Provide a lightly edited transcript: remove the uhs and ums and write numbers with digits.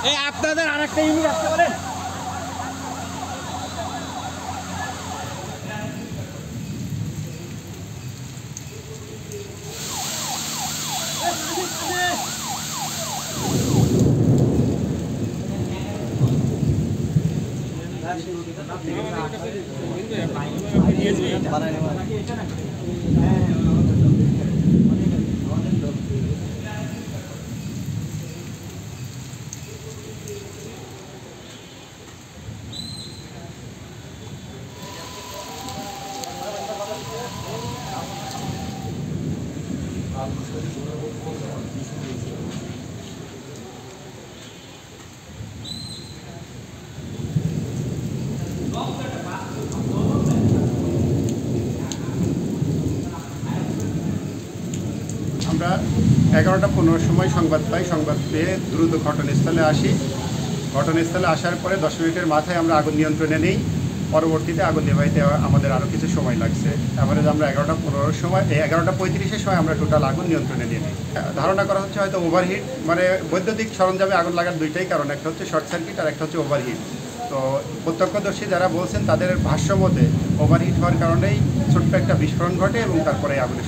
এই আপনাদের আরেকটা ইউনিট আসতে পারেন। আমরা 11:15 সময় সংবাদ পাই। সংবাদ পেয়ে দ্রুত ঘটনাস্থলে আসি। ঘটনাস্থলে আসার পরে 10 মিনিটের মাথায় আমরা আগুন নিয়ন্ত্রণে নিই। পরবর্তীতে আগুন নেভাইতে আমাদের আরও কিছু সময় লাগছে। এভারেজ আমরা 11:15 সময় 11:35 সময় আমরা টোটাল আগুন নিয়ন্ত্রণে নিয়ে নিই। ধারণা করা হচ্ছে হয়তো ওভারহিট, মানে বৈদ্যুতিক সরঞ্জামে আগুন লাগার দুইটাই কারণ, একটা হচ্ছে শর্ট সার্কিট আর একটা হচ্ছে ওভারহিট। তো প্রত্যক্ষদর্শী যারা বলছেন তাদের ভাষ্য মতে ওভারহিট হওয়ার কারণেই ছোট্ট একটা বিস্ফোরণ ঘটে এবং তারপরে আগুনের